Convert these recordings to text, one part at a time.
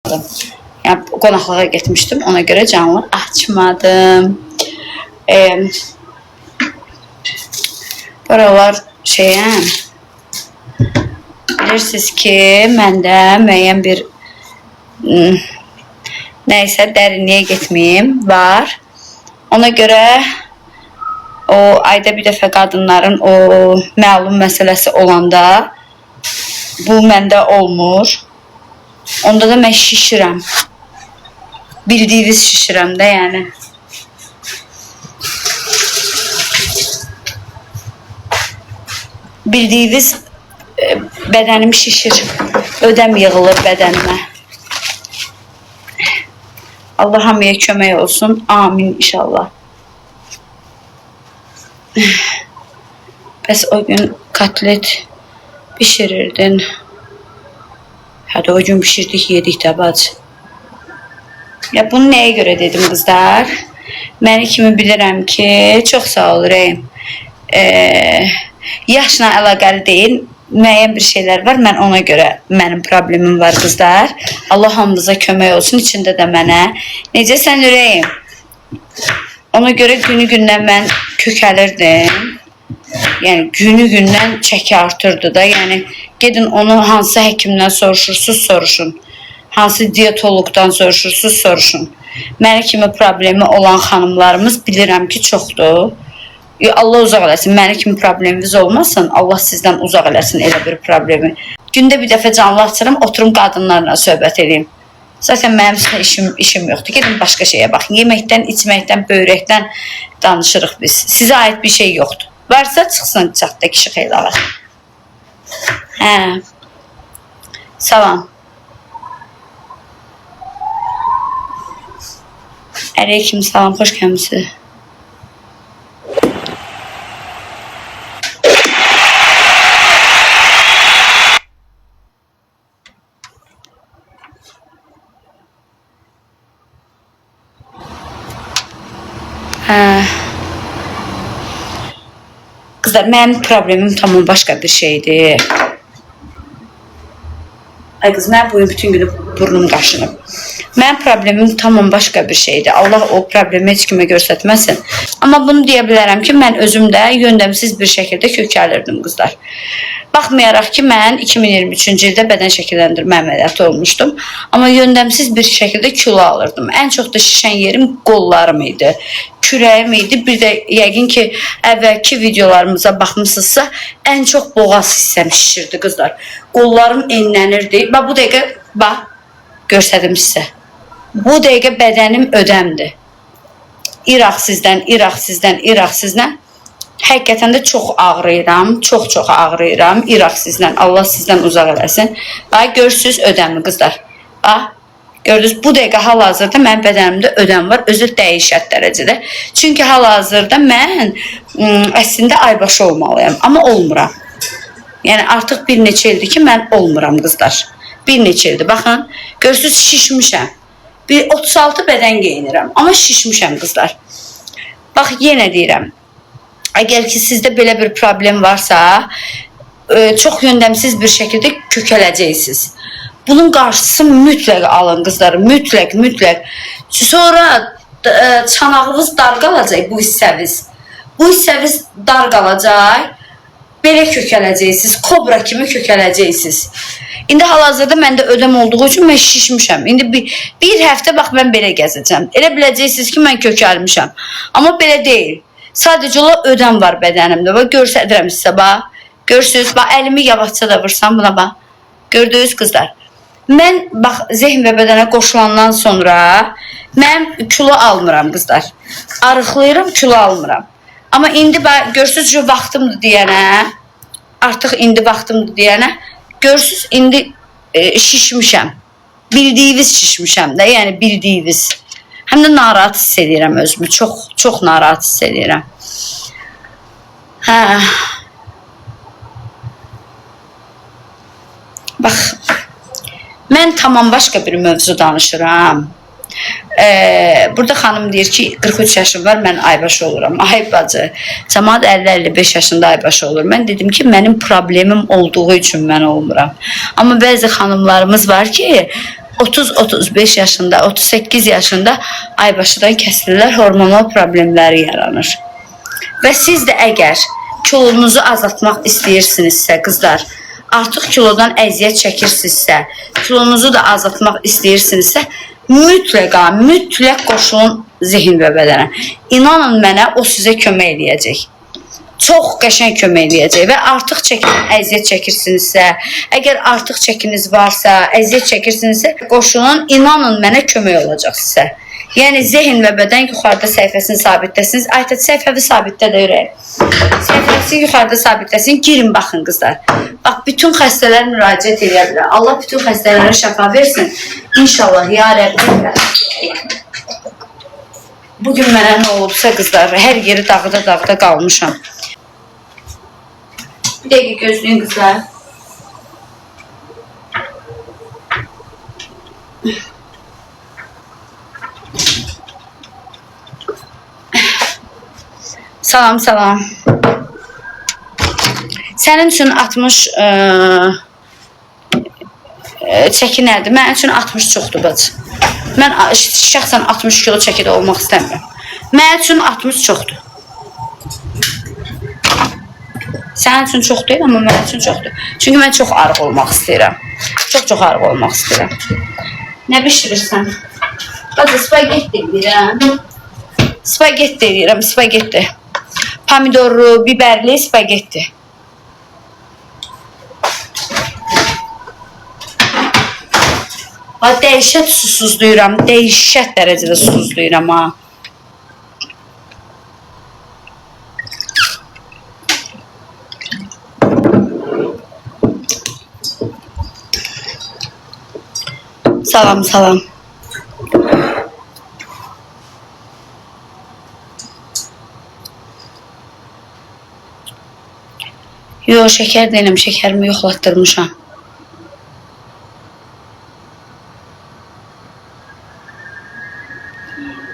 açmadım. Yəni qonaqlığa getmişdim, ona görə canlı açmadım. Buralar bilirsiniz ki, məndə müəyyən bir nəysə dərinliyə getməyim var. Ona görə o ayda bir dəfə qadınların o məlum məsələsi olanda bu məndə olmur. Onda da mən şişirəm. Bildiyiniz şişirəm də yəni. Bildiyiniz bədənim şişir. Ödəm yığılır bədənimə. Allah hamıya kömək olsun. Amin inşallah. Bəs o gün kotlet pişirirdin. Hətta o gün pişirdik, yedik də bacı. Ya bunu nəyə görə dedim qızlar? Məni kimi bilirəm ki, çox sağ ol Rəyim. Yaşla əlaqəli deyil, müəyyən bir şeylər var. Mən ona görə mənim problemim var qızlar. Allah hamımıza kömək olsun, içində də mənə. Necəsən Rəyim? Ona görə günü-gündən mən kökəlirdim. Yəni günü-gündən çəki artırdı da. Yəni gedin onu hansı həkimdən soruşursunuz, soruşun. Hansı diyetologdan soruşursunuz, soruşun. Mənə kimi problemi olan xanımlarımız bilirəm ki, çoxdur. Allah uzaq eləsin, mənə kimi probleminiz olmasın. Allah sizdən uzaq eləsin elə bir problemi. Gündə bir dəfə canlı açıram, oturum qadınlarla söhbət edeyim. Zaten mənim işim yoxdur. Gedin başqa şeyə baxın. Yeməkdən, içməkdən, böyrəkdən danışırıq biz. Sizə aid bir şey yoxdur. Varsa çıxsın çatda kişi xeylalar. Salam. Aleyküm salam, xoş gəlmisiniz. Kızlar, mənim problemim tamam başqa bir şeydir. Ay qız, mən bugün bütün günü burnum qaşınıb. Mənim problemim tamam başqa bir şeydir. Allah o problemi heç kimə göstərməsin. Amma bunu deyə bilərəm ki, mən özümdə yöndəmsiz bir şəkildə kökəlirdim qızlar. Baxmayaraq ki, mən 2023-cü ildə bədən şəkilləndirmə əməliyyatı olmuşdum. Amma yöndəmsiz bir şəkildə kilo alırdım. Ən çox da şişən yerim qollarım idi, kürəyim idi. Bir də yəqin ki, əvvəlki videolarımıza baxmışsınızsa, ən çox boğaz hissəm şişirdi qızlar. Qollarım enlənirdi. Bu dəqiqə, göstərdim sizə. Bu dəqiqə bədənim ödəmdir. İraq sizdən. Həqiqətən də çox ağrıyıram, çox ağrıyıram. İraq sizdən, Allah sizdən uzaq eləsin. Görürsünüz ödəmi qızlar. Gördünüz, bu dəqiqə hal-hazırda mənim bədənimdə ödəm var, özü dəyişət dərəcədə. Çünki hal-hazırda mən əslində aybaşı olmalıyam, amma olmuram. Yəni artıq bir neçə ildir ki, mən olmuram qızlar. Bir neçə ildir, baxın, görürsünüz şişmişəm. 36 bədən geyinirəm, amma şişmişəm qızlar. Bax, yenə deyirəm. Əgər ki, sizdə belə bir problem varsa, çox yöndəmsiz bir şəkildə kökələcəksiniz. Bunun qarşısı mütləq alın qızlar, mütləq. Sonra çanağınız dar qalacaq bu hissəviz. Bu hissəviz dar qalacaq, belə kökələcəksiniz, kobra kimi kökələcəksiniz. İndi hal-hazırda məndə ödəm olduğu üçün mən şişmişəm. İndi bir həftə bax, mən belə gəzəcəm. Elə biləcəksiniz ki, mən kökəlmişəm. Amma belə deyil. Sadəcə olaraq ödəm var bədənimdə. Göstərirəm sizə, bax. Görürsünüz, bax, əlimi yavaşca da vursam buna, bax. Gördünüz, qızlar. Mən, bax, zehin və bədənə qoşulandan sonra mən kilo almıram, qızlar. Arıqlayıram, kilo almıram. Amma indi, bax, görürsünüz, vaxtımdır deyənə, artıq indi vaxtımdır deyənə, görürsünüz, indi şişmişəm. Bildiyiniz şişmişəm də, yəni bildiyiniz. Həm də narahat hiss edirəm özümü, çox narahat hiss edirəm. Bax, mən tamam başqa bir mövzu danışıram. Burada xanım deyir ki, 43 yaşım var, mən aybaşı oluram. Ay bacı, cəmaat 50-55 yaşında aybaşı olur. Mən dedim ki, mənim problemim olduğu üçün mən olmuram. Amma bəzi xanımlarımız var ki, 30-35 yaşında, 38 yaşında aybaşıdan kəsilirlər, hormonal problemləri yaranır. Və siz də əgər kilonuzu azaltmaq istəyirsinizsə, qızlar, artıq kilodan əziyyət çəkirsinizsə, kilonuzu da azaltmaq istəyirsinizsə, mütləq qoşulun zihin və bədənə. İnanın mənə, o sizə kömək eləyəcək. Çox qəşəng kömək eləyəcək və artıq əziyyət çəkirsinizsə, əgər artıq çəkiniz varsa, əziyyət çəkirsinizsə, qoşulun, inanın mənə kömək olacaq sizə. Yəni, zehin və bədən yuxarıda səhifəsini sabitləsiniz. Aytət, səhifəvi sabitlə də ürək. Səhifəsi yuxarıda sabitləsin, girin, baxın qızlar. Bax, bütün xəstələr müraciət edə bilər. Allah bütün xəstələrə şəfa versin. İnşallah, ya Rəbbim. Bugün mənə nə olubsa qızlar, hər yeri dağda qalmışam. Bir dəqiqə gözləyin qızlar. Salam, salam. Sənin üçün 60 çəki nədir? Mənim üçün 60 çoxdur bacı. Mən şəxsən 60 kilo çəkidə olmaq istəmirəm. Mənim üçün 60 çoxdur. Sənin üçün çox deyil, amma mənim üçün çoxdur. Çünki mən çox arıq olmaq istəyirəm. Çox arıq olmaq istəyirəm. Nə bişirirsən? Bacı, spagetti edirəm. Spagetti edirəm, spagetti. Pomidorlu, biberli spagetti. Dəhşət susuzluyuram, dəhşət dərəcədə susuzluyuram ha. Salam, salam. Yox, şəkər deyiləm, şəkərimi yoxlatdırmışam.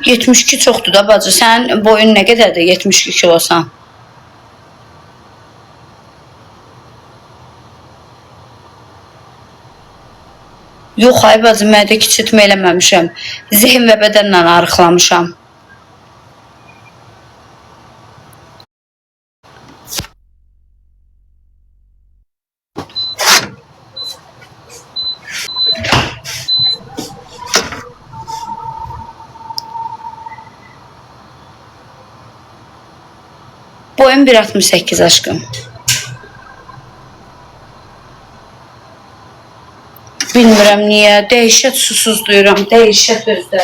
%72 çoxdur da bacı. Sənin boyun nə qədərdir? 72 kilosan. Yox, ay bacı, mədə kiçiltmə eləməmişəm. Zehin və bədənlə arıqlamışam. Boyum 1.68 aşkım. Bilmirəm niyə, dəhşət susuzluyuram, dəhşət özdə.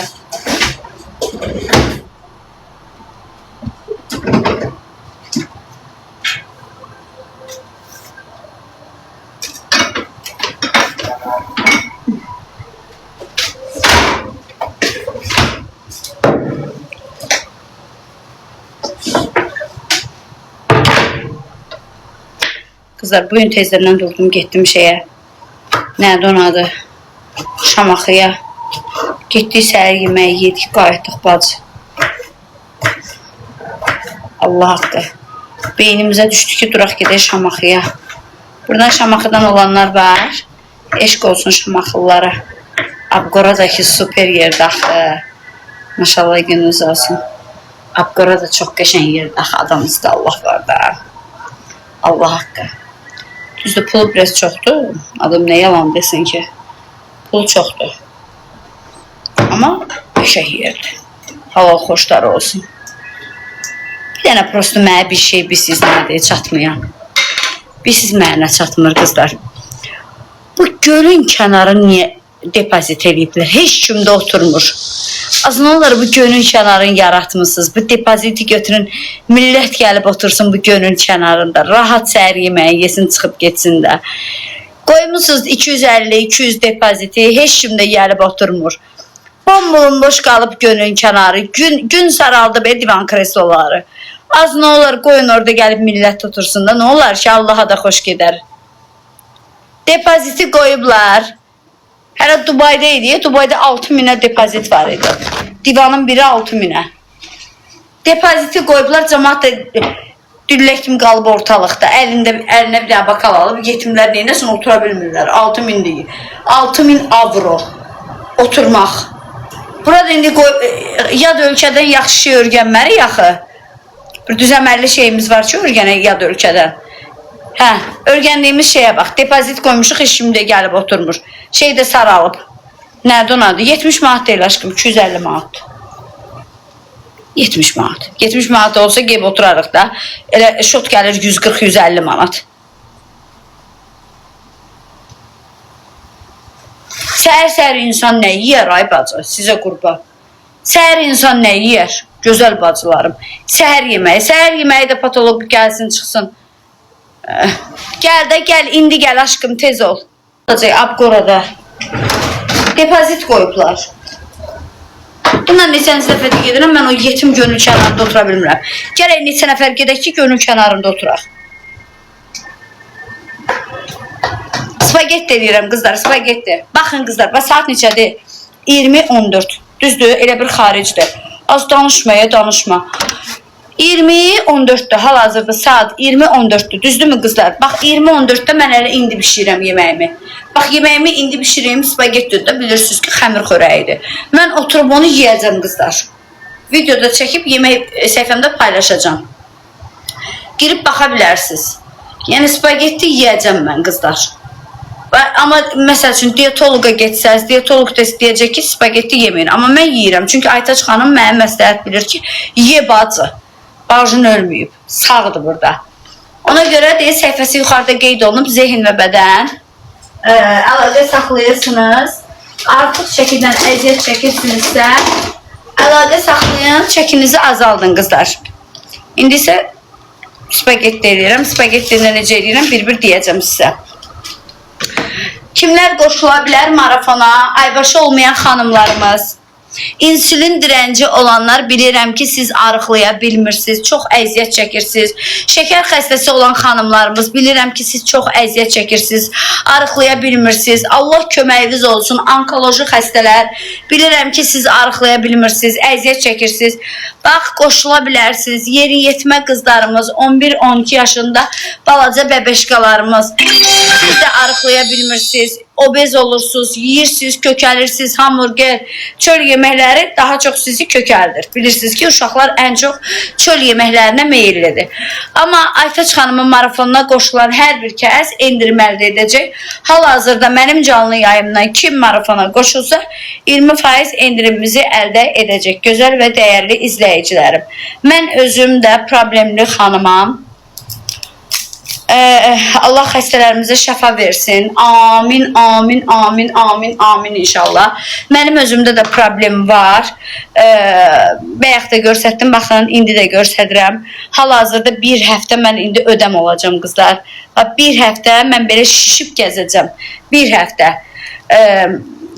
Kızlar, bugün tezlərdən durdum, getdim şeyə. Nədir onun adı? Şamaxıya. Getdik səhər yeməyi yedik, qayıtdıq bacı. Allah haqqı. Beynimizə düşdü ki, duraq gedək Şamaxıya. Buradan Şamaxıdan olanlar var. Eşq olsun Şamaxılılara. Abqoradakı super yerdə axı. Maşallah gününüz olsun. Abqora da çox qəşəng yerdə axı. Adamızda Allah var da. Allah haqqı. Düzdür, pulu biraz çoxdur. Adam nə yalan desin ki. Pul çoxdur. Amma qəşəng yerdir. Hava xoşları olsun. Bir dənə prosto mənə bir şey bilsiz nədir, çatmayan. Bilsiz mənə çatmır qızlar. Bu gölün kənarı niyə depozit ediblər? Heç kimdə oturmur. Azınlar bu gölün kənarını yaratmışsınız. Bu depoziti götürün, millət gəlib otursun bu gölün kənarında. Rahat səhər yeməyi yesin, çıxıb getsin də. Qoymusunuz 250-200 depoziti, heç kimdə gəlib oturmur. Bomboş qalıb gölün kənarı. Gün saraldı be divan kresloları. Az nə olar, qoyun orada gəlib millət otursun da. Nə olar ki, Allaha da xoş gedər. Depoziti qoyublar. Hələ Dubayda idi. Dubayda 6.000'ə depozit var idi. Divanın biri 6.000'ə. Depoziti qoyublar, cəmaat da düllək kimi qalıb ortalıqda. Əlinə bir bakal alıb, yetimlər neynəsin, otura bilmirlər. 6.000 deyil. 6.000 avro. oturmaq. Burada indi yad ölkədən yaxşı şey öyrənməli yaxı. Bir düzəməlli şeyimiz var ki, öyrənək yad ölkədən. Hə, öyrəndiyimiz şeyə bax. Depozit qoymuşuq, heç kim də gəlib oturmur. Şey də saralıb. Nədir onun adı? 70 manat deyil aşkım, 250 manat. 70 manat. 70 manat olsa gəlib oturarıq da. Elə şot gəlir 140-150 manat. Səhər-səhər insan nə yiyər ay bacı? Sizə qurban. Səhər insan nə yiyər? Gözəl bacılarım. Səhər yeməyi. Səhər yeməyi də patoloq gəlsin, çıxsın. Gəl də gəl, indi gəl aşkım, tez ol. Abqorada depozit qoyublar. Bundan neçənci dəfədə gedirəm, mən o yetim gönül kənarında otura bilmirəm. Gələk neçə nəfər gedək ki, gönül kənarında oturaq. Spagetti deyirəm qızlar, spagetti. Baxın qızlar, saat neçədir? 20:14. Düzdür, elə bir xaricdir. Az danışmaya danışma. 20:14'dür, hal-hazırda saat 20:14'dür. Düzdürmü qızlar? Bax 20:14'də mən elə indi bişirirəm yeməyimi. Bax yeməyimi indi bişireyim, spagettidir də, bilirsiniz ki, xəmir xörəyidir. Mən oturub onu yeyəcəm qızlar. Videoda çəkib yemək səhifəmdə paylaşacağam. Girib baxa bilərsiniz. Yəni spagetti yeyəcəm mən qızlar. Amma məsəl üçün diyetoloqa getsəz, diyetoloq da deyəcək ki, spagetti yeməyin. Amma mən yeyirəm. Çünki Aytaç xanım mənə məsləhət bilir ki, ye bacı. Bacın ölməyib. Sağdır burada. Ona görə deyə səhifəsi yuxarıda qeyd olunub, zehin və bədən. Əlaqə saxlayırsınız. Artıq şəkildən əziyyət çəkirsinizsə, əlaqə saxlayın, çəkinizi azaldın qızlar. İndi isə spagetti eləyirəm. Spagetti'ndə necə eləyirəm, bir-bir deyəcəm sizə. Kimlər qoşula bilər marafona? Aybaşı olmayan xanımlarımız. İnsülin direnci olanlar, bilirəm ki, siz arıqlaya bilmirsiniz, çox əziyyət çəkirsiniz. Şəkər xəstəsi olan xanımlarımız, bilirəm ki, siz çox əziyyət çəkirsiniz, arıqlaya bilmirsiniz. Allah köməyiniz olsun. Onkoloji xəstələr, bilirəm ki, siz arıqlaya bilmirsiniz, əziyyət çəkirsiniz. Bax, qoşula bilərsiniz. Yeri yetmə qızlarımız, 11-12 yaşında balaca bəbəşqalarımız, siz də arıqlaya bilmirsiniz. Obez olursunuz, yeyirsiniz, kökəlirsiniz, hamburger, çöl yeməkləri daha çox sizi kökəldir. Bilirsiniz ki, uşaqlar ən çox çöl yeməklərinə meyillidir. Amma Aytaç xanımın marafonuna qoşulan hər bir kəs endirim əldə edəcək. Hal-hazırda mənim canlı yayımdan kim marafona qoşulsa 20% endirimimizi əldə edəcək. Gözəl və dəyərli izləyicilərim. Mən özüm də problemli xanımam. Allah xəstələrimizə şəfa versin. Amin, amin, amin, amin, amin inşallah. Mənim özümdə də problem var. Bayaq da göstərdim, baxın, indi də göstərirəm. Hal-hazırda bir həftə mən indi ödəm olacağım qızlar. Bir həftə mən belə şişib gəzəcəm. Bir həftə.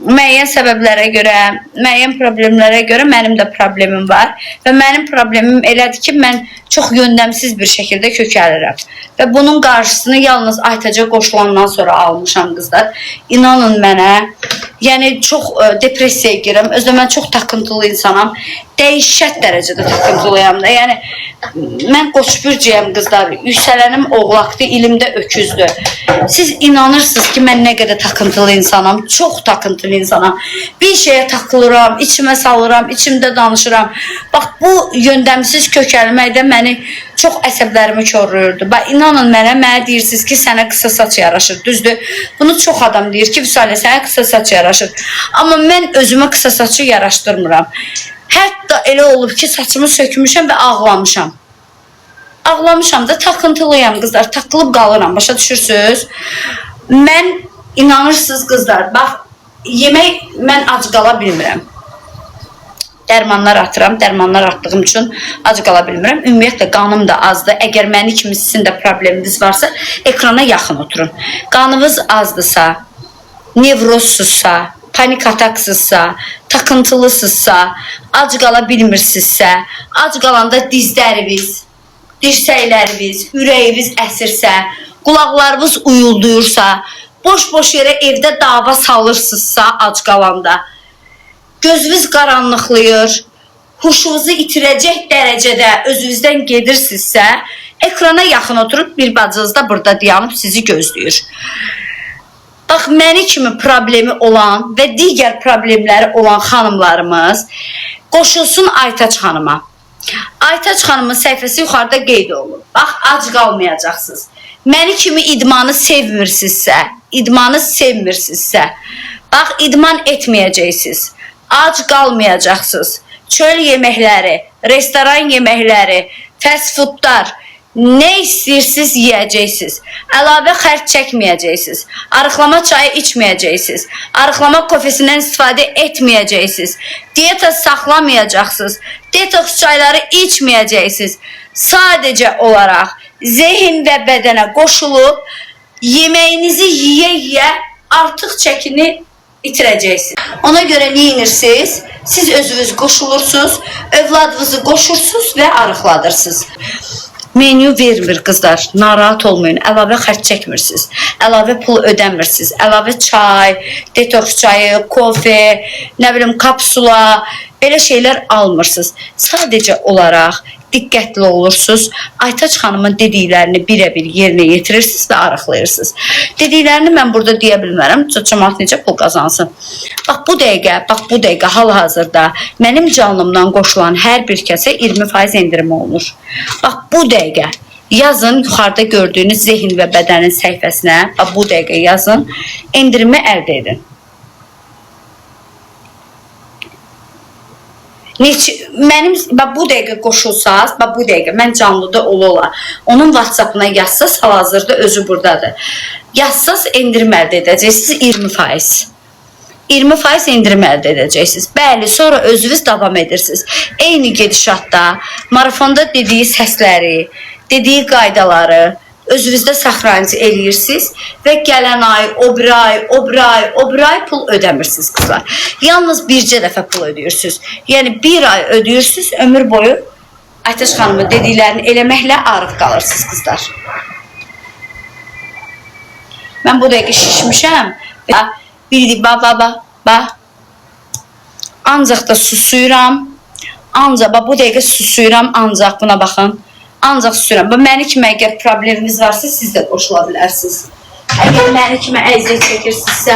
Müəyyən səbəblərə görə, müəyyən problemlərə görə mənim də problemim var. Və mənim problemim elədir ki, mən çox yöndəmsiz bir şəkildə kökəlirəm. Və bunun qarşısını yalnız Aytaca qoşulandan sonra almışam qızlar. İnanın mənə, yəni çox depressiyaya girəm. Özdə mən çox takıntılı insanam. Dəhşət dərəcədə takıntılıyam da. Yəni, mən qoçbürcəyəm qızlar. Yüksələnim oğlaqdır, ilimdə öküzdür. Siz inanırsınız ki, mən nə qədər takıntılı insanam. Çox takıntılı insanam. Bir şeyə takılıram, içimə salıram, içimdə danışıram. Bax, bu yöndəmsiz kökəlmək də məni çox əsəblərimi korluyurdu. Bax, inanın mənə deyirsiniz ki, sənə qısa saç yaraşır. Düzdür? Bunu çox adam deyir ki, Vüsalə, sənə qısa saç yaraşır. Amma mən özümə qısa saçı yaraşdırmıram. Hətta elə olub ki, saçımı sökmüşəm və ağlamışam. Ağlamışam da, takıntılıyam qızlar, takılıb qalıram, başa düşürsünüz? Mən, inanırsınız qızlar, bax, yemək mən ac qala bilmirəm. Dərmanlar atıram, dərmanlar atdığım üçün ac qala bilmirəm. Ümumiyyətlə, qanım da azdır. Əgər məni kimi sizin də probleminiz varsa, ekrana yaxın oturun. Qanınız azdırsa, nevrozsuzsa, panik ataksızsa, takıntılısızsa, ac qala bilmirsinizsə, ac qalanda dizləriniz, dirsəkləriniz, ürəyiniz əsirsə, qulaqlarınız uyulduyursa, boş-boş yerə evdə dava salırsınızsa ac qalanda, gözünüz qaranlıqlayır, huşunuzu itirəcək dərəcədə özünüzdən gedirsinizsə, ekrana yaxın oturub bir bacınız da burada dayanıb sizi gözləyir. Bax, məni kimi problemi olan və digər problemləri olan xanımlarımız qoşulsun Aytaç xanıma. Aytaç xanımın səhifəsi yuxarıda qeyd olunur. Bax, ac qalmayacaqsınız. Məni kimi idmanı sevmirsinizsə, bax, idman etməyəcəksiniz. Ac qalmayacaqsınız. Çöl yeməkləri, restoran yeməkləri, fast foodlar, nə istəyirsiniz yeyəcəksiniz. Əlavə xərc çəkməyəcəksiniz. Arıqlama çayı içməyəcəksiniz. Arıqlama kofesindən istifadə etməyəcəksiniz. Diyeta saxlamayacaqsınız. Detoks çayları içməyəcəksiniz. Sadəcə olaraq zehin və bədənə qoşulub yeməyinizi yeyə artıq çəkini itirəcəksiniz. Ona görə nə edirsiniz? Siz özünüz qoşulursunuz, övladınızı qoşursunuz və arıqladırsınız. Menyu vermir qızlar, narahat olmayın, əlavə xərc çəkmirsiniz, əlavə pul ödəmirsiniz, əlavə çay, detoks çayı, kofe, nə bilim kapsula, belə şeylər almırsınız. Sadəcə olaraq diqqətli olursunuz, Aytaç xanımın dediklərini birə-bir yerinə yetirirsiniz və arıqlayırsınız. Dediklərini mən burada deyə bilmərəm, cəmaat necə pul qazansın. Bax, bu dəqiqə hal-hazırda mənim canlımdan qoşulan hər bir kəsə 20% endirim olunur. Bax, bu dəqiqə yazın, yuxarıda gördüyünüz zehin və bədənin səhifəsinə, bax, bu dəqiqə yazın, endirimi əldə edin. Mənim bu dəqiqə qoşulsaz, bu dəqiqə mən canlıda ola, onun WhatsApp-ına yazsaz, hal-hazırda özü buradadır. Yazsaz endirim əldə edəcəksiniz 20%. 20% endirim əldə edəcəksiniz. Bəli, sonra özünüz davam edirsiniz. Eyni gedişatda, marafonda dediyi səsləri, dediyi qaydaları özünüzdə saxlanıcı eləyirsiniz və gələn ay, o bir ay pul ödəmirsiniz qızlar. Yalnız bircə dəfə pul ödəyirsiniz. Yəni bir ay ödəyirsiniz, ömür boyu Aytaç xanımın dediklərini eləməklə arıq qalırsınız qızlar. Mən bu dəqiqə şişmişəm. Ancaq da susuyuram. Bu dəqiqə susuyuram, ancaq buna baxın. Ancaq susuyuram. Məni kimi əgər probleminiz varsa, siz də qoşula bilərsiniz. Əgər məni kimi əziyyət çəkirsinizsə,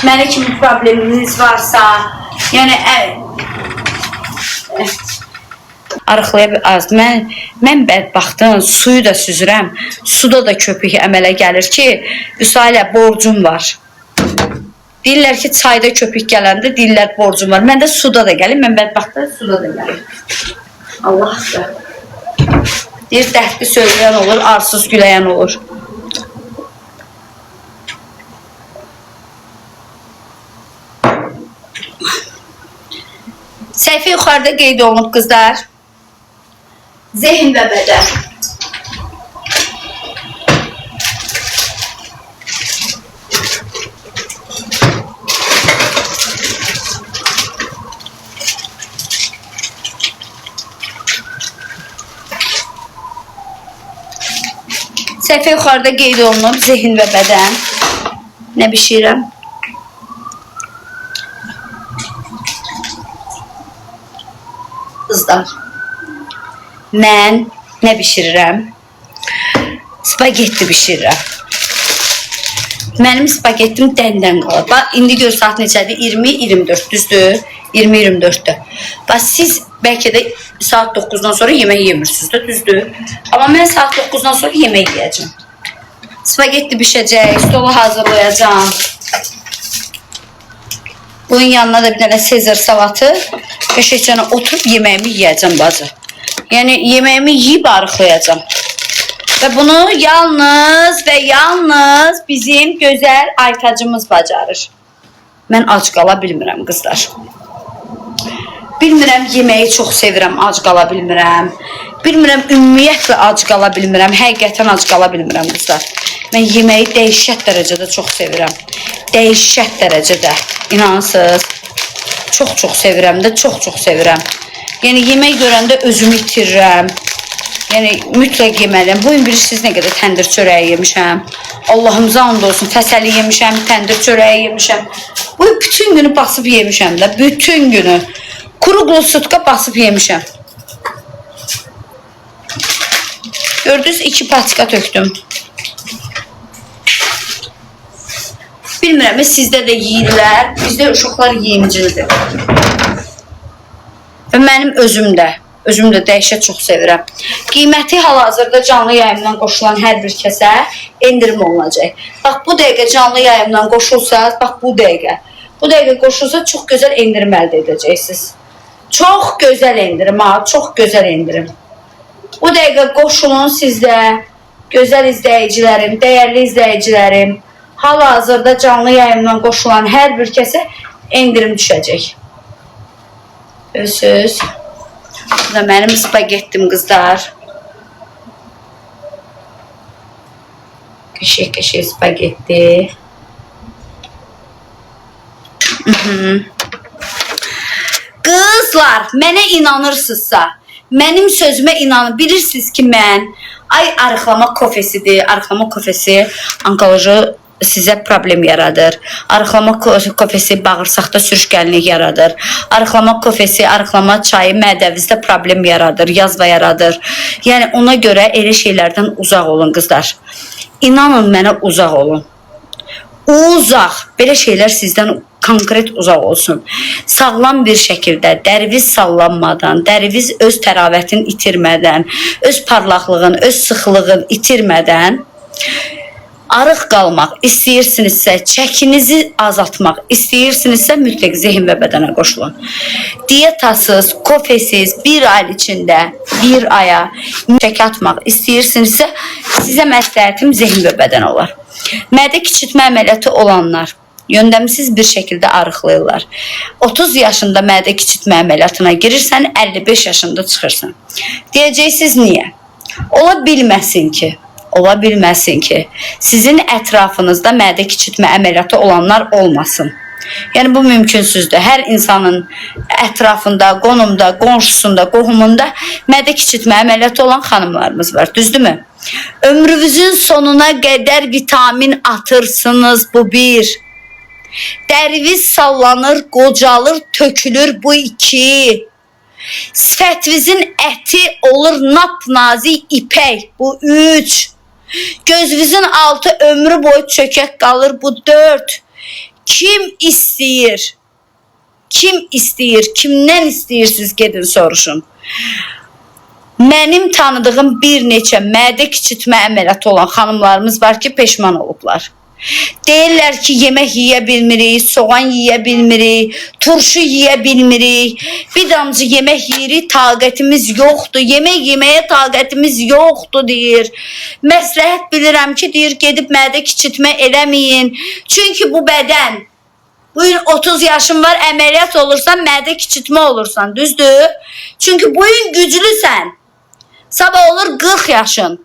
məni kimi probleminiz varsa, yəni arıqlaya bilməz. Mən bədbaxtım, suyu da süzürəm. Suda da köpük əmələ gəlir ki, Üsalə borcum var. Deyirlər ki, çayda köpük gələndə deyirlər borcum var. Məndə suda da gəlir, mən bədbaxtda suda da gəlir. Allah da. Deyir, dərdli söyləyən olur, arsız güləyən olur. Səhifə yuxarıda qeyd olunub qızlar. Zehin və bədən. Səhifə yuxarıda qeyd olunub, zehin və bədən. Nə bişirəm? Qızlar, mən nə bişirirəm? Spagetti bişirirəm. Mənim spagettim dəndən qalır. Bax, indi gör saat neçədir? 20-24, düzdür? 20-24'dür. Bax, siz bəlkə də saat 9'dan sonra yemək yemirsiniz də, düzdür? Amma mən saat 9'dan sonra yemək yiyəcəm. Spagetti bişəcək, stolu hazırlayacağım. Bunun yanına da bir dənə Sezar salatı, qəşəngcə oturub yeməyimi yiyəcəm bacı. Yəni yeməyimi yeyib arıqlayacağam. Və bunu yalnız və yalnız bizim gözəl Aytacımız bacarır. Mən ac qala bilmirəm qızlar. Bilmirəm, yeməyi çox sevirəm, ac qala bilmirəm. Bilmirəm, ümumiyyətlə ac qala bilmirəm, həqiqətən ac qala bilmirəm qızlar. Mən yeməyi dəhşət dərəcədə çox sevirəm. Dəhşət dərəcədə, inansınız. Çox sevirəm də, çox sevirəm. Yəni yemək görəndə özümü itirirəm. Yəni mütləq yeməliyəm. Bu gün bilirsiniz nə qədər təndir çörəyi yemişəm. Allahımıza and olsun, fəsəli yemişəm, təndir çörəyi yemişəm. Bu bütün günü basıb yemişəm də, bütün günü. Kuru glusutka basıb yemişəm. Gördünüz, 2 patika tökdüm. Bilmirəm, sizdə də yeyirlər. Bizdə uşaqlar yeyimcildir. Və mənim özüm də dəhşət çox sevirəm. Qiyməti hal-hazırda canlı yayımdan qoşulan hər bir kəsə endirim olunacaq. Bax, bu dəqiqə canlı yayımdan qoşulsa, bax bu dəqiqə qoşulsa çox gözəl endirim əldə edəcəksiniz. Çox gözəl endirim, çox gözəl endirim. Bu dəqiqə qoşulun sizdə, gözəl izləyicilərim, dəyərli izləyicilərim, hal-hazırda canlı yayımdan qoşulan hər bir kəsə endirim düşəcək. Görürsünüz. Bu da mənim spagettim qızlar. Qəşəng spagetti. Qızlar, mənə inanırsınızsa, mənim sözümə inanın. Bilirsiniz ki, mən arıqlama kofesidir. Arıqlama kofesi onkoloji sizə problem yaradır. Arıqlama kofesi bağırsaqda sürüşkənlik yaradır. Arıqlama kofesi, arıqlama çayı mədəvizdə problem yaradır, yazva yaradır. Yəni ona görə elə şeylərdən uzaq olun qızlar. İnanın mənə uzaq olun. Uzaq. Belə şeylər sizdən konkret uzaq olsun. Sağlam bir şəkildə, dəriniz sallanmadan, dəriniz öz təravətini itirmədən, öz parlaqlığın, öz sıxlığın itirmədən arıq qalmaq istəyirsinizsə, çəkinizi azaltmaq istəyirsinizsə, mütləq zehin və bədənə qoşulun. Dietasız, kofesiz bir ay içində, bir aya çək atmaq istəyirsinizsə, sizə məsləhətim zehin və bədən olar. Mədə kiçiltmə əməliyyatı olanlar yöndəmsiz bir şəkildə arıqlayırlar. 30 yaşında mədə kiçiltmə əməliyyatına girirsən, 55 yaşında çıxırsan. Deyəcəksiniz, niyə? Ola bilməsin ki, sizin ətrafınızda mədə kiçiltmə əməliyyatı olanlar olmasın. Yəni, bu mümkünsüzdür. Hər insanın ətrafında, qonumda, qonşusunda, qohumunda mədə kiçiltmə əməliyyatı olan xanımlarımız var, düzdürmü? Ömrünüzün sonuna qədər vitamin atırsınız, bu bir. Dəriniz sallanır, qocalır, tökülür, bu iki. Sifətinizin əti olur napnazik ipək, bu üç. Gözünüzün altı ömrü boyu çökək qalır, bu 4. Kim istəyir? Kimdən istəyirsiniz? Gedin soruşun. Mənim tanıdığım bir neçə mədə kiçiltmə əməliyyatı olan xanımlarımız var ki, peşman olublar. Deyirlər ki, yemək yeyə bilmirik, soğan yeyə bilmirik, turşu yeyə bilmirik, bir damcı yemək yeyirik, taqətimiz yoxdur, yemək yeməyə taqətimiz yoxdur, deyir. Məsləhət bilirəm ki, deyir, gedib mədə kiçiltmə eləməyin. Çünki bu bədən, bugün 30 yaşın var, əməliyyat olursan, mədə kiçiltmə olursan, düzdür? Çünki bugün güclüsən, sabah olur 40 yaşın.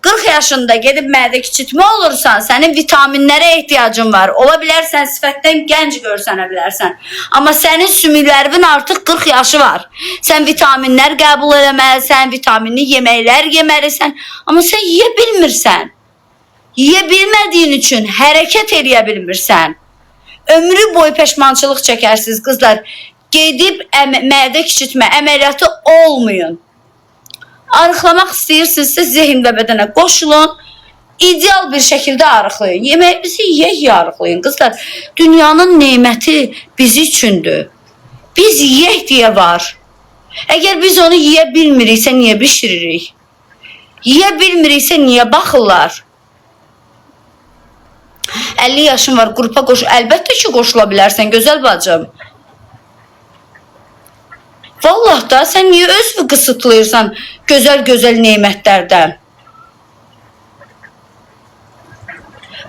40 yaşında gedib mədə kiçiltmə olursan, sənin vitaminlərə ehtiyacın var. Ola bilərsən, sifətdən gənc görsənə bilərsən. Amma sənin sümüklərinin artıq 40 yaşı var. Sən vitaminlər qəbul eləməlisən, vitaminli yeməklər yeməlisən. Amma sən yeyə bilmirsən. Yeyə bilmədiyin üçün hərəkət eləyə bilmirsən. Ömrü boyu peşmançılıq çəkərsiniz, qızlar. Gedib mədə kiçiltmə əməliyyatı olmayın. Arıqlamaq istəyirsinizsə, zehin və bədənə qoşulun, ideal bir şəkildə arıqlayın. Yeməyimizi yeyək arıqlayın. Qızlar, dünyanın neməti bizi üçündür. Biz yeyək deyə var. Əgər biz onu yeyə bilmiriksə, niyə bişiririk? Yeyə bilmiriksə, niyə baxırlar? 50 yaşın var, qrupa qoşul. Əlbəttə ki, qoşula bilərsən, gözəl bacım. Vallahi da, sən niyə özünü qısıtlayırsan gözəl neymətlərdən?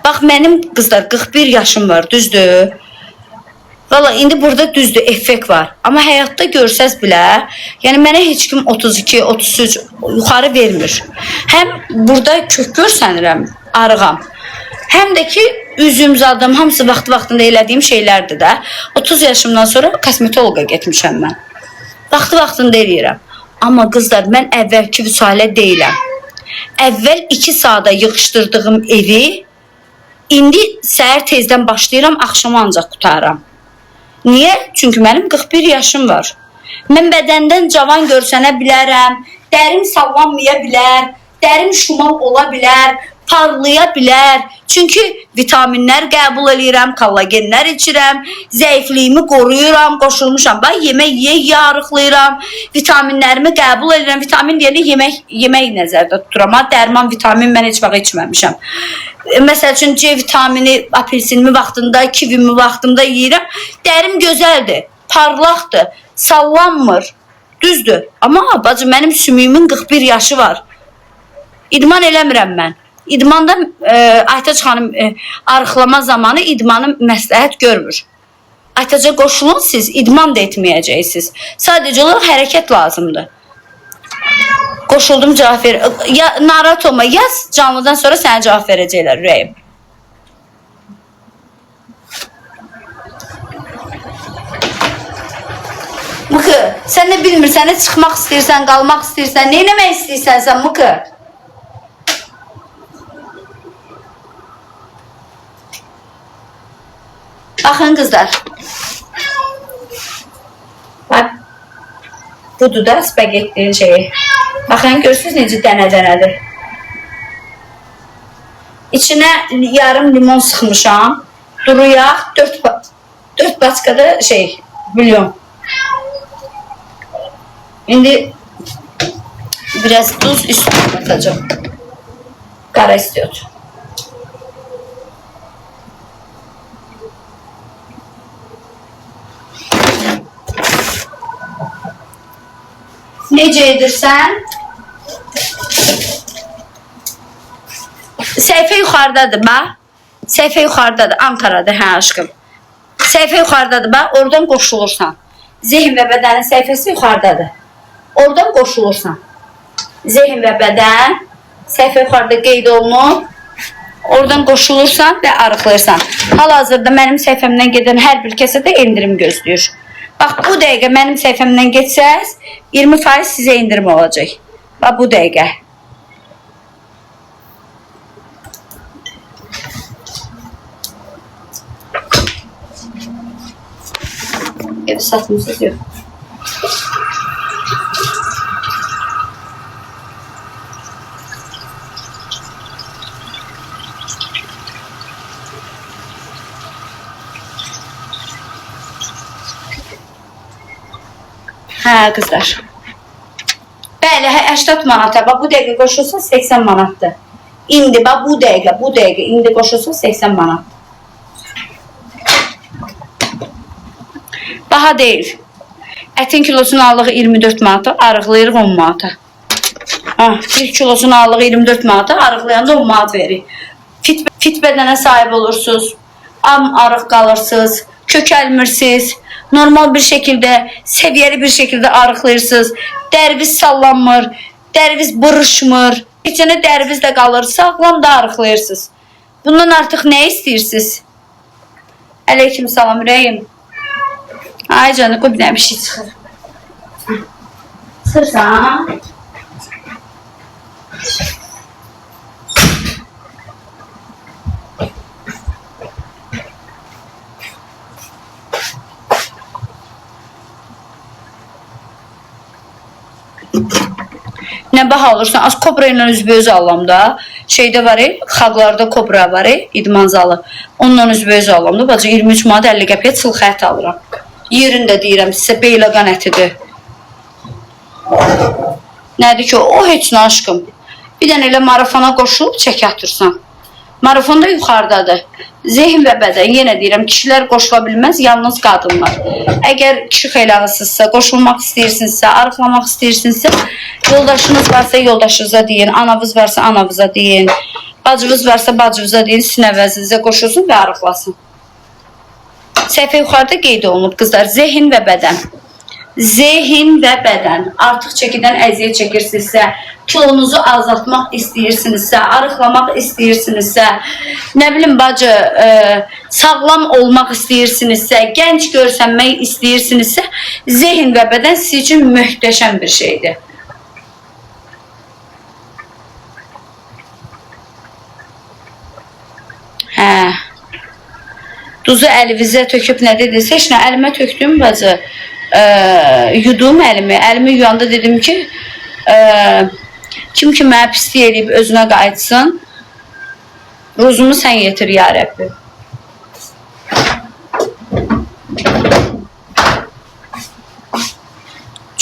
Bax, mənim qızlar 41 yaşım var, düzdür? Vallahi, indi burada düzdür, effekt var. Amma həyatda görsəz bilə, yəni mənə heç kim 32, 33 yuxarı vermir. Həm burada kök görsənirəm, arığam. Həm də ki, üzüm zadım, hamısı vaxtında elədiyim şeylərdir də. 30 yaşımdan sonra kosmetologa getmişəm mən. Vaxtında eləyirəm. Amma qızlar, mən əvvəlki Vüsalə deyiləm. Əvvəl 2 saata yığışdırdığım evi, indi səhər tezdən başlayıram, axşama ancaq qutarıram. Niyə? Çünki mənim 41 yaşım var. Mən bədəndən cavan görsənə bilərəm, dərim sallanmaya bilər, dərim şumal ola bilər, parlaya bilər. Çünki vitaminlər qəbul edirəm, kollagenlər içirəm, zəifliyimi qoruyuram, qoşulmuşam. Bax, yemək yarıqlayıram, vitaminlərimi qəbul edirəm. Vitamin deyəndə yemək nəzərdə tuturam. Dərman, vitamin mən heç vaxt içməmişəm. Məsəl üçün, C vitamini, apelsinimi vaxtında, kivimi vaxtında yeyirəm. Dərim gözəldir, parlaqdır, sallanmır, düzdür. Amma bacı, mənim sümüyümün 41 yaşı var. İdman eləmirəm mən. İdmanda Aytaç xanım arıqlama zamanı idmanı məsləhət görmür. Aytaca qoşulun, siz idman da etməyəcəksiniz. Sadəcə olaraq hərəkət lazımdır. Qoşuldum, cavab ver. Narahat olma, yaz, canlıdan sonra sənə cavab verəcəklər, ürəyim. Mıqı, sən nə bilmirsən, nə çıxmaq istəyirsən, qalmaq istəyirsən, nə eləmək istəyirsən sən, Mıqı? Baxın qızlar. Bax, budur da spagettiyin şeyi. Baxın, görürsünüz necə dənə-dənədir. İçinə yarım limon sıxmışam. Duru yağ, 4 baçkada bulyon. İndi biraz tuz üstüne atacağım. Qara istiyordu. Necə edirsən? Səhifə yuxarıdadır, bax. Səhifə yuxarıdadır, Ankara'da, hə aşkım. Səhifə yuxarıdadır, bax, oradan qoşulursan. Zehin və bədənin səhifəsi yuxarıdadır. Oradan qoşulursan. Zehin və bədən səhifə yuxarıda qeyd olunur. Oradan qoşulursan və arıqlayırsan. Hal-hazırda mənim səhifəmdən gedən hər bir kəsədə endirim gözləyir. Bax, bu dəqiqə mənim səhifəmdən geçsəz, 20% sizə indirim olacaq. Bax, bu dəqiqə. Evi satmışsınız, yox. Hə, qızlar. Bəli, 80 manata. Bax, bu dəqiqə qoşulsa 80 manatdır. İndi, bax, bu dəqiqə, indi qoşulsa 80 manat. Baha deyil. Ətin kilosunu alıq 24 manata, arıqlayırıq 10 manata. 1 kilosunu alıq 24 manata, arıqlayanda 10 manat verir. Fit bədənə sahib olursunuz, arıq qalırsınız, kökəlmirsiniz, normal bir şekilde, seviyeli bir şekilde arıqlayırsınız, dərviz sallanmır, dərviz buruşmur, içine dərvizlə qalır, sağlam da arıqlayırsınız. Bundan artıq nə istəyirsiniz? Aleyküm salam, ürəyim. Ay canım, qoy bir dənə bir şey çıxır. Çıxırsan. Nə baha olursan, az kobra ilə üzbəyüz alamda, şeydə var, xalqlarda kobra var, idman zalı. Onunla üzbəyüz alamda, bacı 23 manat 50 qəpiyə çılx ət alıram. Yerində deyirəm sizə, beyləqan ətidir. Nədir ki, o heç nə aşkım. Bir dənə elə marafona qoşulub çək atırsan. Marafonda yuxarıdadır. Zehin və bədən, yenə deyirəm, kişilər qoşula bilməz, yalnız qadınlar. Əgər kişi xeylağısızsa, qoşulmaq istəyirsinizsə, arıqlamaq istəyirsinizsə, yoldaşınız varsa yoldaşınıza deyin, anavız varsa anavıza deyin, bacınız varsa bacınıza deyin, sizin əvəzinizə qoşulsun və arıqlasın. Səhifə yuxarıda qeyd olunub, qızlar, zehin və bədən. Zehin və bədən. Artıq çəkidən əziyyət çəkirsinizsə, kilonuzu azaltmaq istəyirsinizsə, arıqlamaq istəyirsinizsə, nə bilim bacı, sağlam olmaq istəyirsinizsə, gənc görsənmək istəyirsinizsə, zehin və bədən sizin üçün möhtəşəm bir şeydir. Duzu əlinizə töküb nə dedinsə, heç nə, əlimə tökdüm bacı, yudum əlimi yuyanda dedim ki, kim ki mənə pislik edib özünə qayıtsın, Ruzumu sən yetir ya Rəbbi.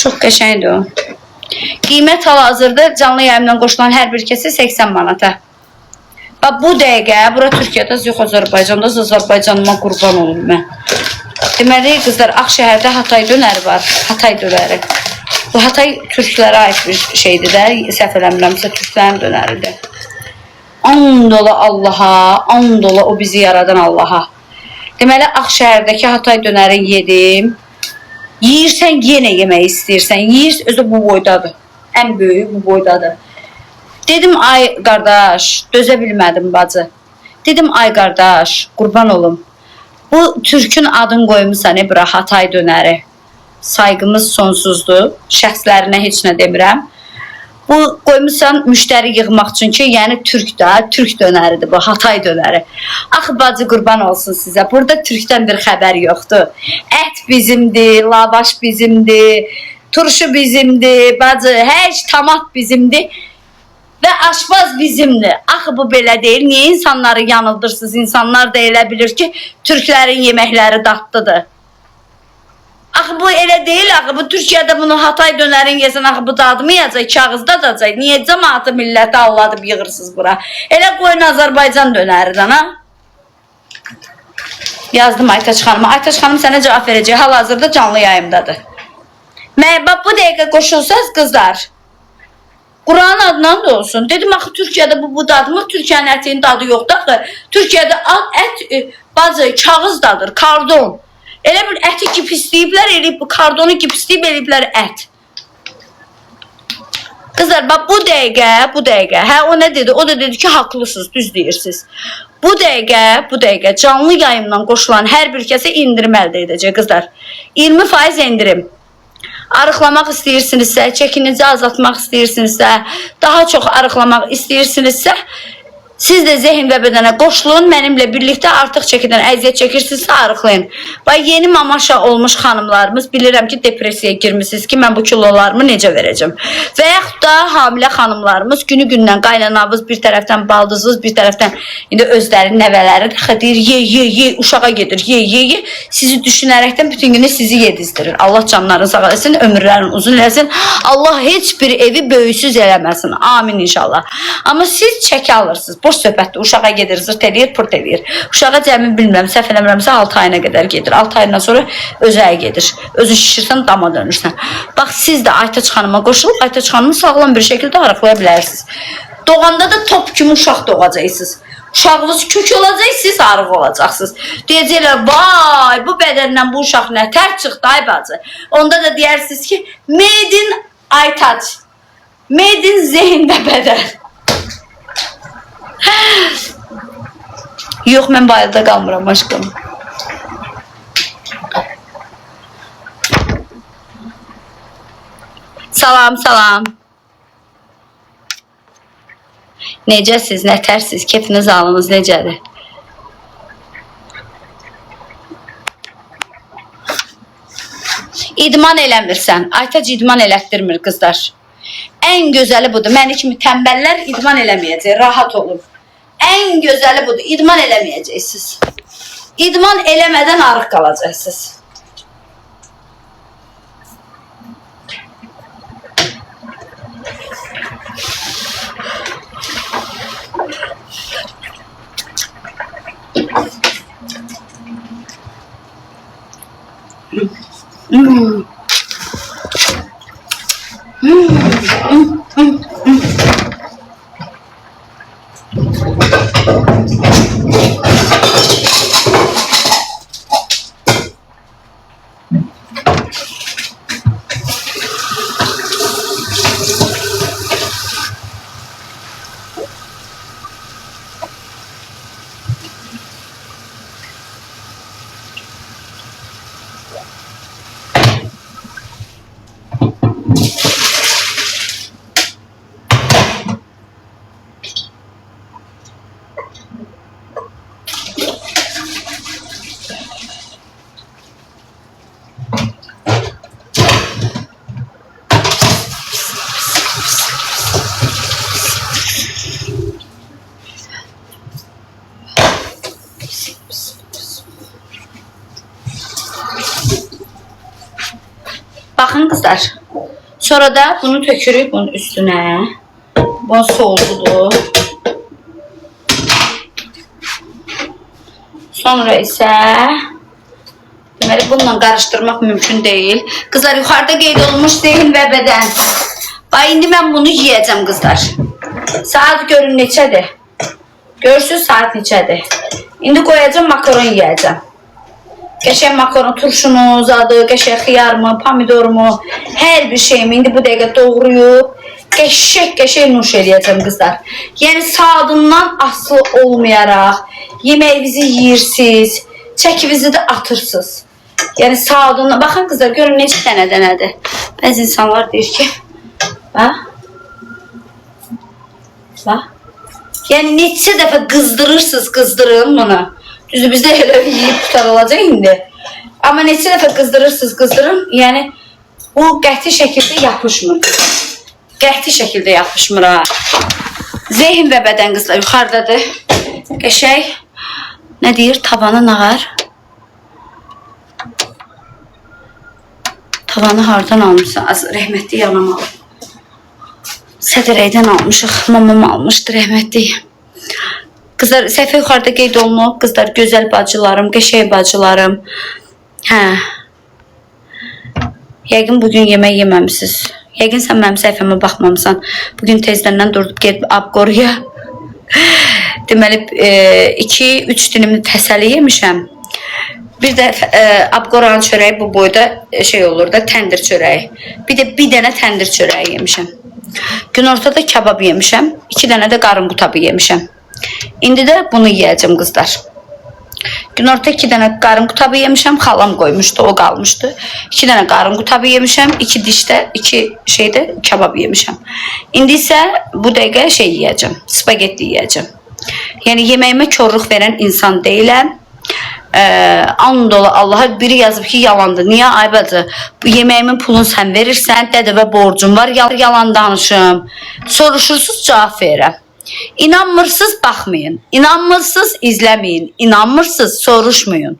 Çox qəşəngdir o. Qiymət hal-hazırda canlı yayımdan qoşulan hər bir kəsə 80 manata. Bax bu dəqiqə bura Türkiyədə yox Azərbaycanda, Azərbaycanıma qurban olum mən. Deməli qızlar Ağşəhərdə Hatay dönəri var. Hatay dönəri. Bu Hatay türklərə ait bir şeydir də. Səhv eləmirəmsə türklərin dönəridir. And ola Allaha, and ola o bizi yaradan Allaha. Deməli Ağşəhərdəki Hatay dönəri yedim. Yiyirsən yenə yemək istəyirsən. Yiyir özü bu boydadır. Ən böyüyü bu boydadır. Dedim ay qardaş, dözə bilmədim bacı. Dedim ay qardaş, qurban olum. Bu türkün adını qoymusan bura Hatay dönəri. Saygımız sonsuzdur. Şəxslərinə heç nə demirəm. Bu qoymusan müştəri yığmaq üçün ki, yəni türk dönəridir bu, Hatay dönəri. Axı bacı qurban olsun sizə. Burada türkdən bir xəbər yoxdur. Ət bizimdir, lavaş bizimdir, turşu bizimdir, bacı, hər şey tamat bizimdir. Və aşpaz bizimdir. Axı bu belə deyil. Niyə insanları yanıldırsınız? İnsanlar da elə bilir ki, türklərin yeməkləri dadlıdır. Axı bu elə deyil. Axı bu Türkiyədə bunu Hatay dönərin yesən, axı bu dadmayacaq, kağızda dadacaq. Niyə cəmaatı milləti alladıb yığırsınız bura? Elə qoyun Azərbaycan dönəridən, ha? Yazdım Aytaç xanıma. Aytaç xanım sənə cavab verəcək. Hal-hazırda canlı yayımdadır. Bax bu dəqiqə qoşulsaz qızlar. Quranın adından da olsun. Dedim axı Türkiyədə bu dadmır. Türkiyənin ətinin dadı yoxdur axı. Türkiyədə ət bacı kağız dadır, kardon. Elə bir əti kipisləyiblər, eləyib bu kardonu kipisləyib eləyiblər ət. Qızlar bax bu dəqiqə, hə o nə dedi? O da dedi ki, haqlısınız, düz deyirsiniz. Bu dəqiqə canlı yayımdan qoşulan hər bir kəsə indirim əldə edəcək qızlar. 20% indirim. Arıqlamaq istəyirsinizsə, çəkinizi azaltmaq istəyirsinizsə, daha çox arıqlamaq istəyirsinizsə, siz də zehin və bədənə qoşulun, mənimlə birlikdə artıq çəkidən əziyyət çəkirsinizsə arıqlayın. Və yeni mamaşa olmuş xanımlarımız bilirəm ki, depressiyaya girmişsiniz ki, mən bu kilolarımı necə verəcəm. Və yaxud da hamilə xanımlarımız günü-gündən qaynanavız bir tərəfdən baldızınız, bir tərəfdən indi özləri nəvələri deyir, ye, uşağa gedir, ye. Sizi düşünərəkdən bütün günü sizi yedizdirir. Allah canlarını sağ eləsin, ömürlərini uzun eləsin. Allah heç bir evi böyüsüz eləməsin. Amin inşallah. Amma siz çəki alırsınız. Boş söhbətdir. Uşağa gedir, zırt eləyir, pırt eləyir. Uşağa cəmi bilmirəm, səhv eləmirəmsə 6 ayına qədər gedir. 6 ayından sonra özəyə gedir. Özün şişirsən, dama dönürsən. Bax, siz də Aytaç xanıma qoşulub, Aytaç xanımı sağlam bir şəkildə arıqlaya bilərsiniz. Doğanda da top kimi uşaq doğacaqsınız. Uşağınız kök olacaq, siz arıq olacaqsınız. Deyəcəklər, vay, bu bədəndən bu uşaq nə tər çıxdı, ay bacı. Onda da deyərsiniz ki, made in Aytaç, made in zehin və bədən. Yox, mən bayılda qalmıram aşkım. Salam. Necəsiz, nətərsiz, keyfiniz, halınız necədir? İdman eləmirsən. Aytaç idman elətdirmir qızlar. Ən gözəli budur. Məni kimi tənbəllər idman eləməyəcək. Rahat olun. Ən gözəli budur. İdman eləməyəcəksiniz. İdman eləmədən arıq qalacaqsınız. Baxın qızlar. Sonra da bunu tökürük bunun üstünə. Bu soğududur. Sonra isə deməli bununla qarışdırmaq mümkün deyil. Qızlar, yuxarıda qeyd olunmuş zehin və bədən. Bax, indi mən bunu yiyəcəm qızlar. Saat görün neçədir? Görürsünüz saat neçədir? İndi qoyacam, makaron yiyəcəm. Qəşəng makaron turşunu, zadı, qəşəng xiyarımı, pomidormu, hər bir şeyimi indi bu dəqiqə doğrayıb, qəşəng nuş eləyəcəm qızlar. Yəni saatından asılı olmayaraq yeməyinizi yiyirsiniz, çəkinizi də atırsınız. Yəni saatından, baxın qızlar, görün necə dənə-dənədir. Bəzi insanlar deyir ki, bax, bax. Yəni neçə dəfə qızdırırsınız, qızdırın bunu. Düzdür, bizdə elə yiyib qutarılacaq indi. Amma neçə dəfə qızdırırsınız, qızdırın. Yəni bu qəti şəkildə yapışmır. Qəti şəkildə yapışmır ha. Zehin və bədən qızlar yuxarıdadır. Qəşəng. Nə deyir? Tavanı nağar. Tavanı hardan almışsan? Az rəhmətli yanam alıb. Sədərəkdən almışıq. Mamam almışdı rəhmətli. Qızlar, səhvə yuxarıda qeyd olunub. Qızlar, gözəl bacılarım, qəşəng bacılarım. Hə. Yəqin bugün yemək yeməmişsiniz. Yəqin sən mənim səhvəmə baxmamısan. Bugün tezdən durdub gedib abqoruya. Deməli, 2-3 dilimi fəsəli yemişəm. Bir də abqoranın çörəyi bu boyda şey olur da, təndir çörəyi. Bir də bir dənə təndir çörəyi yemişəm. Günortada kebab yemişəm. 2 dənə də qarın qutabı yemişəm. İndi də bunu yiyəcəm qızlar. Günorta 2 dənə qarın qutabı yemişəm. Xalam qoymuşdu, o qalmışdı. 2 dənə qarın qutabı yemişəm. 2 dişdə, 2 şeydə kebab yemişəm. İndi isə bu dəqiqə şey yiyəcəm. Spagetti yiyəcəm. Yəni yeməyimə korluq verən insan deyiləm. And ola Allaha, biri yazıb ki yalandır. Niyə ay bacı? Bu yeməyimin pulunu sən verirsən, dədəvə borcum var, yalan danışım. Soruşursunuz, cavab verirəm. İnanmırsınız, baxmayın. İnanmırsınız, izləməyin. İnanmırsınız, soruşmayın.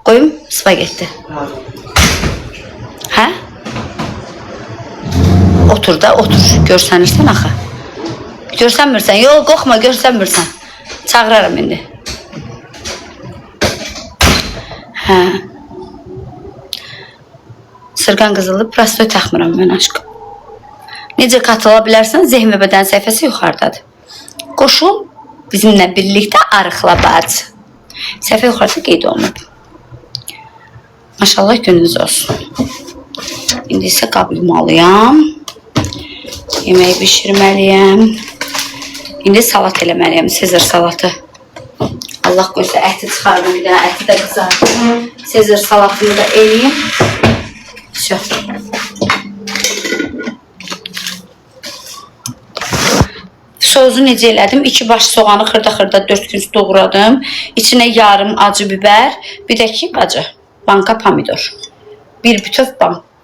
Qoyum spagetti. Hə? Otur da, otur. Görsənirsən axı. Görsənmirsən. Yox, qorxma, görsənmirsən. Çağıraram indi. Hə. Sırğan qızılı prosto taxmıram mən aşkım. Necə qatıla bilərsən? Zehin və bədən səhifəsi yuxarıdadır. Qoşul bizimlə birlikdə arıqla bacı. Səhifə yuxarıda qeyd olunub. Maşallah gününüz olsun. İndi isə qab yumalıyam. Yeməyi bişirməliyəm. İndi salat eləməliyəm. Sezar salatı. Allah qoysa əti çıxardım, bir dənə əti də qızardım. Sezar salatını da eləyim. Şöh. Soğuzu necə elədim? 2 baş soğanı xırda-xırda 4 gün doğradım. İçinə yarım acı biber, bir də ki bacı, banka pomidor. Bir bütöv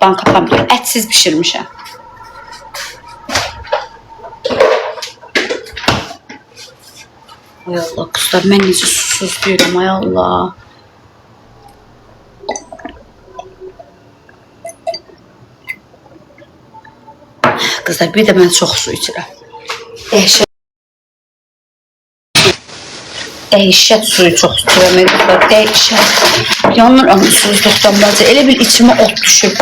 banka pomidor. Ətsiz pişirmişəm. Ay Allah qızlar, mən necə susuz deyirəm, ay Allah. Qızlar, bir də mən çox su içirəm. Dəhşət suyu çox içirəm, qızlar, dəhşət. Yanıram susuzluqdan bacı, elə bil içimə ot düşüb.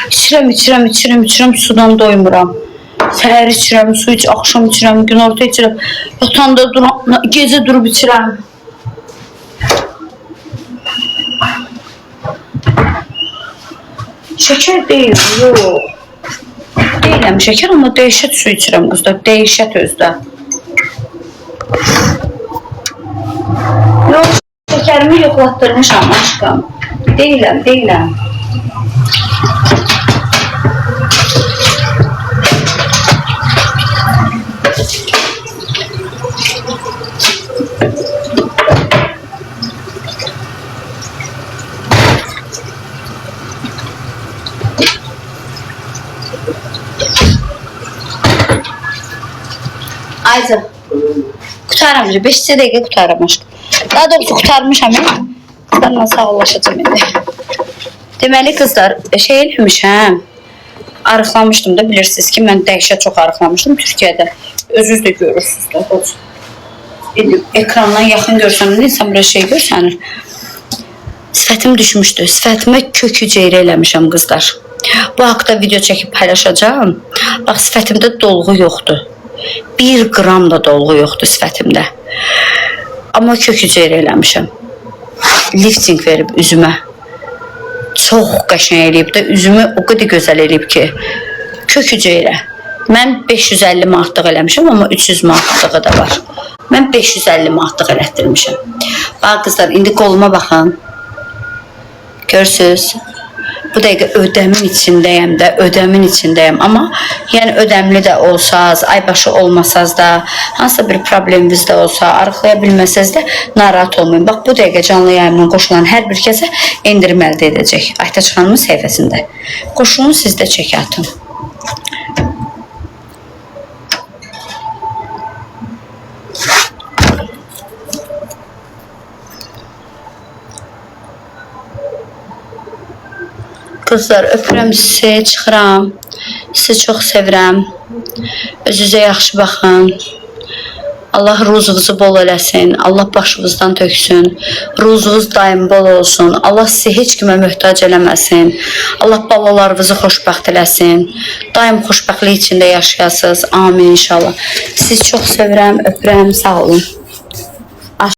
İçirəm, sudan doymuram. Səhər içirəm, su iç, axşam içirəm, günorta içirəm, yatanda duram, gecə durub içirəm. Şəkər deyiləm, yox. Deyiləm şəkər, amma dəhşət su içirəm qızlar, dəhşət özdə. Yox, şəkərimi yoxlatdırmışam aşkım. Deyiləm. Ayca, qutaram, 5 dəqiqə qutaram aşkım. Daha doğrusu qutarmışam, qızlarla sağollaşacağım indi. Deməli qızlar, şey eləmişəm. Arıqlamışdım da, bilirsiniz ki, mən dəhşət çox arıqlamışdım Türkiyədə. Özünüz də görürsünüz də. Ekrandan yaxın görsənir, insan bir şey görsənir. Sifətim düşmüşdü. Sifətimə kök hüceyrə eləmişəm qızlar. Bu haqda video çəkib paylaşacağım. Bax, sifətimdə dolğu yoxdur. 1 qram da dolğu yoxdur sifətimdə. Amma kök hüceyrə eləmişəm. Lifting verib üzümə. Çox qəşəng eləyib də, üzümü o qədər gözəl eləyib ki, kök hüceyrə. Mən 550 manatlıq eləmişəm, amma 300 manatlığı da var. Mən 550 manatlıq elətdirmişəm. Bax qızlar, indi qoluma baxın. Görürsünüz? Bu dəqiqə ödəmin içindəyəm də, ödəmin içindəyəm. Amma yəni ödəmli də olsaz, aybaşı olmasaz da, hansısa bir probleminiz də olsa, arıqlaya bilməsəz də narahat olmayın. Bax, bu dəqiqə canlı yayımdan qoşulan hər bir kəsə endirim əldə edəcək. Aytaç xanımın səhifəsində. Qoşulun, siz də çək atın. Qızlar, öpürəm sizi, çıxıram. Sizi çox sevirəm. Özünüzə yaxşı baxın. Allah ruzunuzu bol eləsin. Allah başınızdan töksün. Ruzunuz daim bol olsun. Allah sizi heç kimə möhtac eləməsin. Allah balalarınızı xoşbəxt eləsin. Daim xoşbəxtlik içində yaşayasınız. Amin inşallah. Sizi çox sevirəm, öpürəm. Sağ olun.